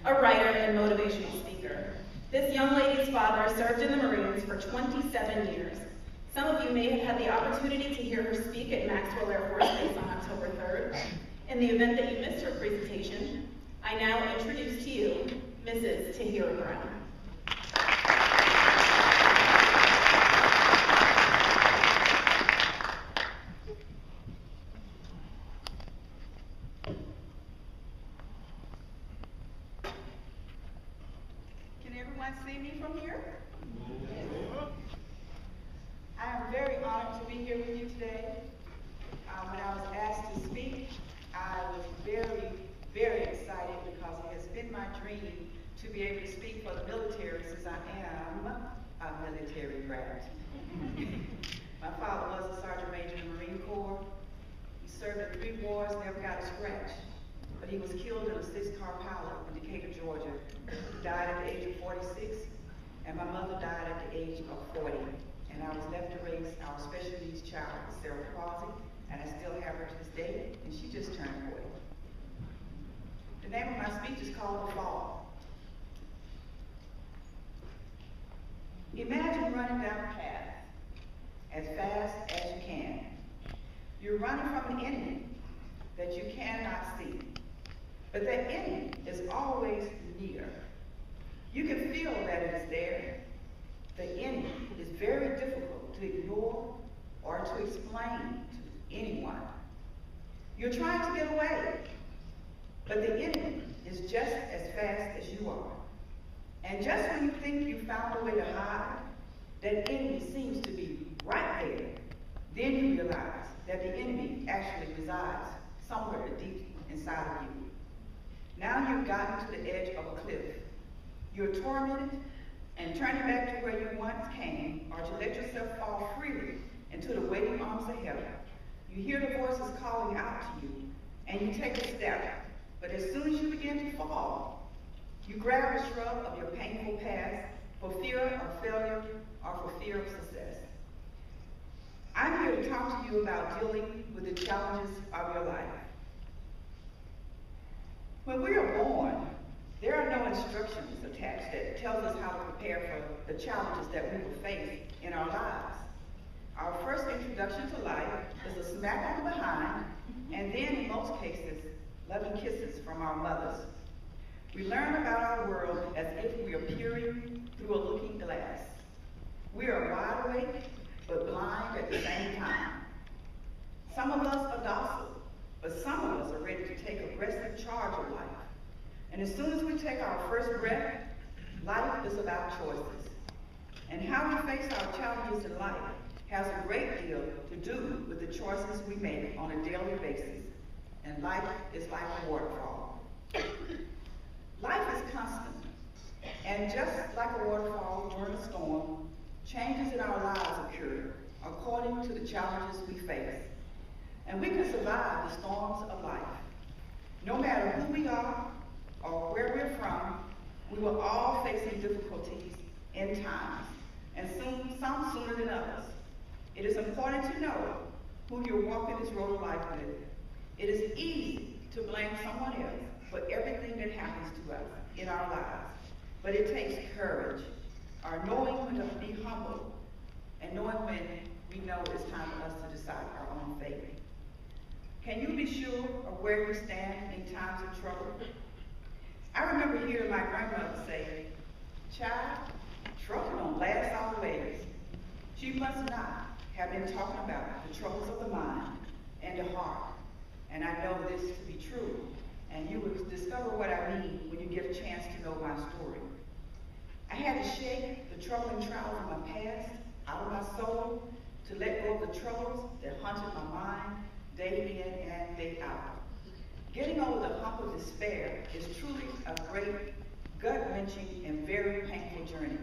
a writer and motivational speaker. This young lady's father served in the Marines for 27 years. Some of you may have had the opportunity to hear her speak at Maxwell Air Force Base on October 3rd. In the event that you missed her presentation, I now introduce to you Mrs. Tahiera Brown. Can everyone see me from here? I am very honored to be here with you today. When I was asked to speak, I was very, very excited because it has been my dream to be able to speak for the military since I am a military brat. My father was a Sergeant Major in the Marine Corps. He served in 3 wars, never got a scratch. But he was killed in a 6-car pileup in Decatur, Georgia. He died at the age of 46, and my mother died at the age of 40. And I was left to raise our special needs child with cerebral palsy, and I still have her to this day, and she just turned 40. The name of my speech is called The Fall. Imagine running down a path as fast as you can. You're running from an enemy that you cannot see, but that enemy is always near. You can feel that it is there. The enemy is very difficult to ignore or to explain to anyone. You're trying to get away, but the enemy is just as fast as you are. And just when you think you found a way to hide, that enemy seems to be right there. Then you realize that the enemy actually resides somewhere deep inside of you. Now you've gotten to the edge of a cliff. You're tormented, and turning back to where you once came, or to let yourself fall freely into the waiting arms of heaven. You hear the voices calling out to you, and you take a step. But as soon as you begin to fall, you grab a shrub of your painful past for fear of failure or for fear of success. I'm here to talk to you about dealing with the challenges of your life. When we are born, there are no instructions attached that tells us how to prepare for the challenges that we will face in our lives. Our first introduction to life is a smack on the behind, and then in most cases, loving kisses from our mothers. We learn about our world as if we are peering through a looking glass. We are wide awake, but blind at the same time. Some of us are docile, but some of us are ready to take aggressive charge of life. And as soon as we take our first breath, life is about choices. And how we face our challenges in life has a great deal to do with the choices we make on a daily basis. And life is like a waterfall. Life is constant. And just like a waterfall during a storm, changes in our lives occur according to the challenges we face. And we can survive the storms of life. No matter who we are or where we're from, we will all face difficulties in times, and some sooner than others. It is important to know who you're walking this road of life with. It is easy to blame someone else for everything that happens to us in our lives, but it takes courage, or knowing when to be humble, and knowing when we know it's time for us to decide our own fate. Can you be sure of where you stand in times of trouble? I remember hearing my grandmother say, "Child, trouble don't last always." She must not have been talking about the troubles of the mind and the heart. And I know this to be true. And you will discover what I mean when you get a chance to know my story. I had to shake the troubling trials of my past out of my soul to let go of the troubles that haunted my mind day in and day out. Getting over the hump of despair is truly a great, gut-wrenching, and very painful journey.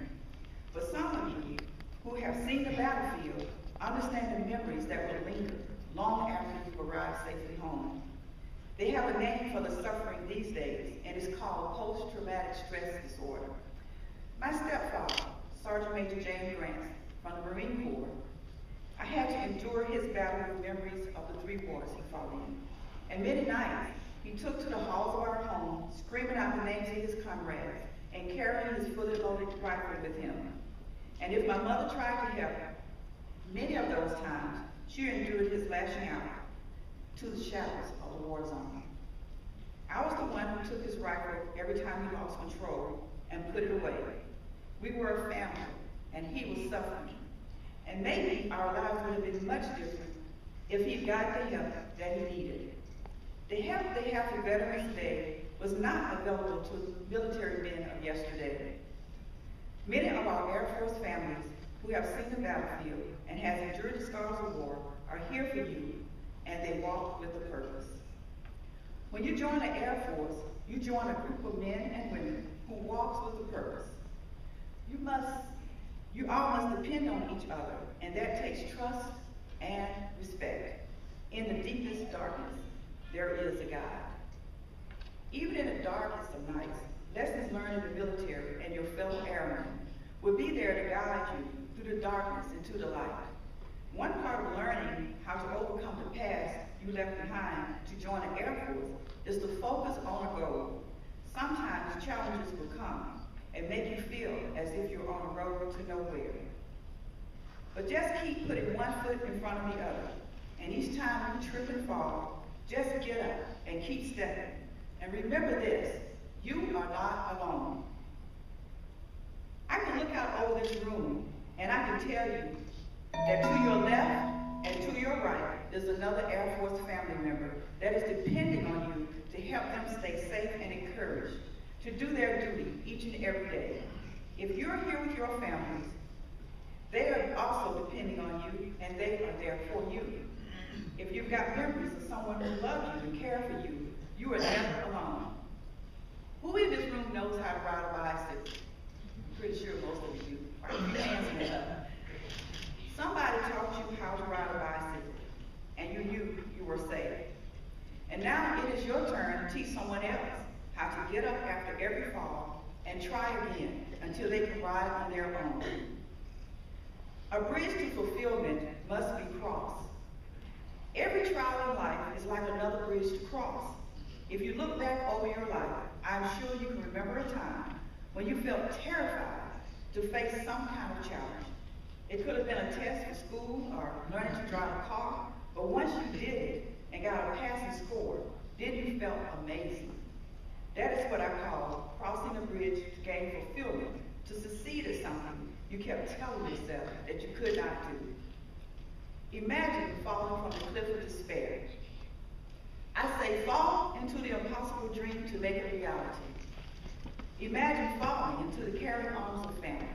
For some of you who have seen the battlefield, understand the memories that will linger long after you arrive safely home. They have a name for the suffering these days, and it's called post-traumatic stress disorder. My stepfather, Sergeant Major James Grant, from the Marine Corps, I had to endure his battle with memories of the 3 wars he fought in. And many nights, he took to the halls of our home home, screaming out the names of his comrades, and carrying his fully loaded rifle with him. And if my mother tried to help, many of those times, she endured his lashing out to the shadows of the war zone. I was the one who took his rifle every time he lost control and put it away. We were a family, and he was suffering. And maybe our lives would have been much different if he got the help that he needed. The help they have for Veterans Day was not available to military men of yesterday. Many of our Air Force families who have seen the battlefield and have endured the scars of war are here for you, and they walk with a purpose. When you join the Air Force, you join a group of men and women who walks with a purpose. You all must depend on each other, and that takes trust and respect. In the deepest darkness, there is a God. Even in the darkest of nights, lessons learned in the military and your fellow airmen will be there to guide you through the darkness into the light. One part of learning how to overcome the past you left behind to join the Air Force is to focus on a goal. Sometimes challenges will come and make you feel as if you're on a road to nowhere. But just keep putting one foot in front of the other. And each time you trip and fall, just get up and keep stepping. And remember this, you are not alone. I can look out over this room and I can tell you that to your left and to your right is another Air Force family member that is depending on you to help them stay safe and encouraged to do their duty each and every day. If you're here with your families, they are also depending on you, and they are there for you. If you've got memories of someone who loves you and cares for you, you are never alone. Who in this room knows how to ride a bicycle? I'm pretty sure most of you do. Right? Your hands went up. Somebody taught you how to ride a bicycle, and you knew you were safe. And now it is your turn to teach someone else how to get up after every fall and try again until they can ride on their own. A bridge to fulfillment must be crossed. Every trial in life is like another bridge to cross. If you look back over your life, I'm sure you can remember a time when you felt terrified to face some kind of challenge. It could have been a test for school or learning to drive a car, but once you did it and got a passing score, then you felt amazing. That is what I call crossing a bridge to gain fulfillment, to succeed at something you kept telling yourself that you could not do. Imagine falling from the cliff of despair. I say fall into the impossible dream to make it reality. Imagine falling into the caring arms of family.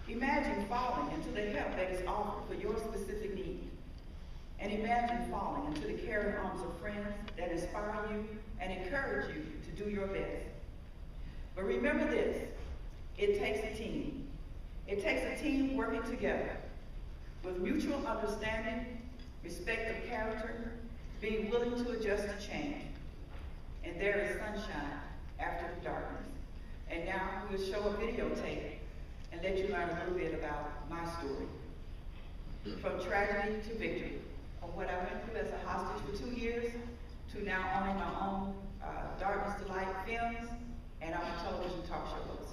Imagine falling into the help that is offered for your specific need. And imagine falling into the caring arms of friends that inspire you and encourage you to do your best. But remember this, it takes a team. It takes a team working together with mutual understanding, respect of character, being willing to adjust to change. And there is sunshine after the darkness. And now we will show a videotape and let you learn a little bit about my story. From tragedy to victory, from what I went through as a hostage for 2 years, to now owning my own Darkness to Light films, and I'm a television talk show host.